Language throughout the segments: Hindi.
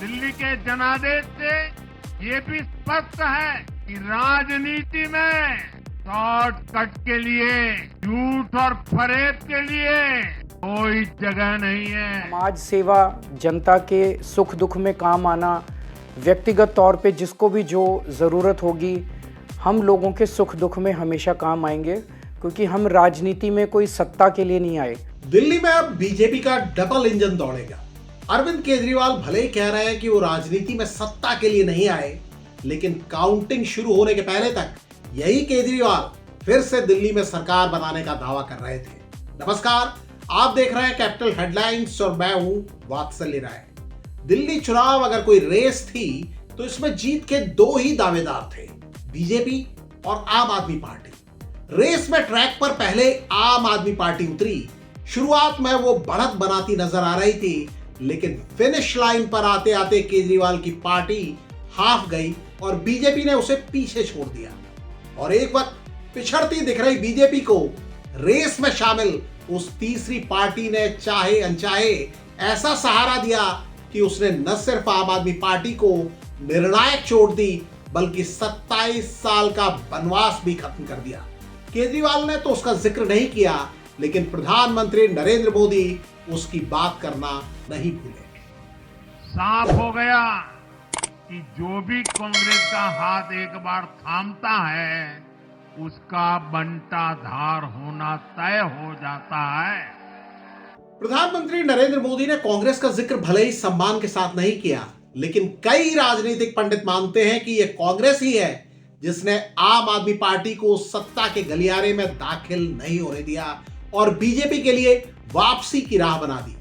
दिल्ली के जनादेश से ये भी स्पष्ट है कि राजनीति में शॉर्टकट के लिए, झूठ और फरेब के लिए कोई जगह नहीं है। समाज सेवा, जनता के सुख दुख में काम आना, व्यक्तिगत तौर पे जिसको भी जो ज़रूरत होगी, हम लोगों के सुख दुख में हमेशा काम आएंगे, क्योंकि हम राजनीति में कोई सत्ता के लिए नहीं आए। दिल्ली में अब बीजेपी का डबल इंजन दौड़ेगा। अरविंद केजरीवाल भले ही कह रहे हैं कि वो राजनीति में सत्ता के लिए नहीं आए, लेकिन काउंटिंग शुरू होने के पहले तक यही केजरीवाल फिर से दिल्ली में सरकार बनाने का दावा कर रहे थे। नमस्कार, आप देख रहे हैं कैपिटल हेडलाइंस और मैं हूं वात्सल्य राय। दिल्ली चुनाव अगर कोई रेस थी तो इसमें जीत के दो ही दावेदार थे, बीजेपी और आम आदमी पार्टी। रेस में ट्रैक पर पहले आम आदमी पार्टी उतरी। शुरुआत में वो बढ़त बनाती नजर आ रही थी, लेकिन फिनिश लाइन पर आते आते केजरीवाल की पार्टी हाफ गई और बीजेपी ने उसे पीछे छोड़ दिया। और एक वक्त पिछड़ती दिख रही बीजेपी को रेस में शामिल उस तीसरी पार्टी ने चाहे अनचाहे ऐसा सहारा दिया कि उसने न सिर्फ आम आदमी पार्टी को निर्णायक चोट दी, बल्कि 27 साल का वनवास भी खत्म कर दिया। केजरीवाल ने तो उसका जिक्र नहीं किया, लेकिन प्रधानमंत्री नरेंद्र मोदी उसकी बात करना नहीं भूले। साफ हो गया कि जो भी कांग्रेस का हाथ एक बार थामता है, उसका बंटा धार होना तय हो जाता है। प्रधानमंत्री नरेंद्र मोदी ने कांग्रेस का जिक्र भले ही सम्मान के साथ नहीं किया, लेकिन कई राजनीतिक पंडित मानते हैं कि यह कांग्रेस ही है जिसने आम आदमी पार्टी को सत्ता के गलियारे में दाखिल नहीं होने दिया और बीजेपी के लिए वापसी की राह बना दी।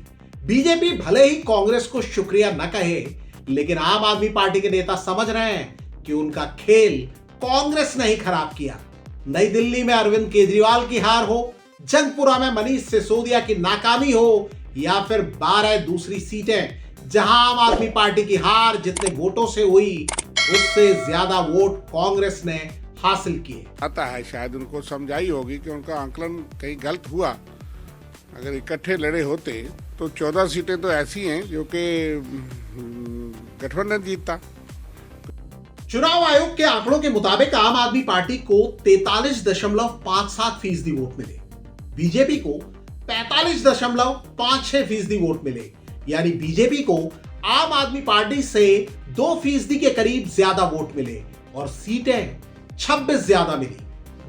बीजेपी भले ही कांग्रेस को शुक्रिया न कहे, लेकिन आम आदमी पार्टी के नेता समझ रहे हैं कि उनका खेल कांग्रेस ने ही खराब किया। नई दिल्ली में अरविंद केजरीवाल की हार हो, जंगपुरा में मनीष सिसोदिया की नाकामी हो, या फिर 12 दूसरी सीटें जहां आम आदमी पार्टी की हार जितने वोटों से हुई, उससे ज्यादा वोट कांग्रेस ने हासिल किए। आता है शायद उनको समझाई होगी कि उनका आंकलन कहीं गलत हुआ। अगर इकट्ठे लड़े होते तो 14 सीटें तो ऐसी हैं जो कि गठबंधन जीतता। चुनाव आयोग के आंकड़ों के मुताबिक आम आदमी पार्टी को 43.57% वोट मिले, बीजेपी को 45.56% वोट मिले। यानी बीजेपी को आम आदमी पार्टी से 2% के करीब ज्यादा वोट मिले और सीटें 26 ज्यादा मिली।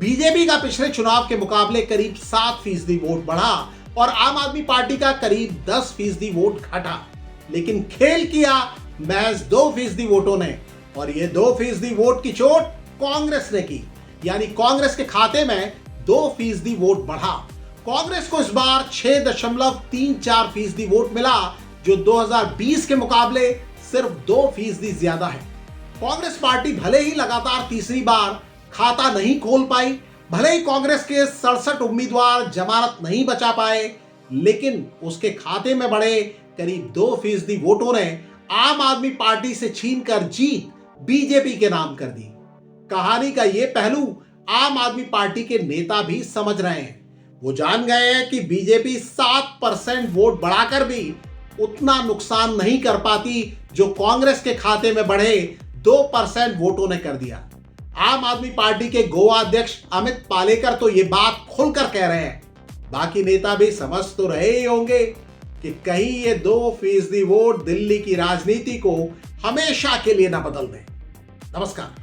बीजेपी का पिछले चुनाव के मुकाबले करीब 7% वोट बढ़ा और आम आदमी पार्टी का करीब 10% वोट घटा, लेकिन खेल किया महज 2% वोटों ने, और ये 2% वोट की चोट कांग्रेस ने की। यानी कांग्रेस के खाते में 2% वोट बढ़ा। कांग्रेस को इस बार 6.34% वोट मिला, जो 2020 के मुकाबले सिर्फ 2% ज्यादा है। कांग्रेस पार्टी भले ही लगातार तीसरी बार खाता नहीं खोल पाई, भले ही कांग्रेस के 67 उम्मीदवार जमानत नहीं बचा पाए, लेकिन उसके खाते में बढ़े करीब 2% वोटों ने आम आदमी पार्टी से छीनकर जीत बीजेपी के नाम कर दी। कहानी का यह पहलू आम आदमी पार्टी के नेता भी समझ रहे हैं। वो जान गए हैं कि बीजेपी 7% वोट बढ़ाकर भी उतना नुकसान नहीं कर पाती जो कांग्रेस के खाते में बढ़े 2% वोटों ने कर दिया। आम आदमी पार्टी के गोवा अध्यक्ष अमित पालेकर तो ये बात खुलकर कह रहे हैं। बाकी नेता भी समझ तो रहे ही होंगे कि कहीं ये 2% वोट दिल्ली की राजनीति को हमेशा के लिए न बदल दें। नमस्कार।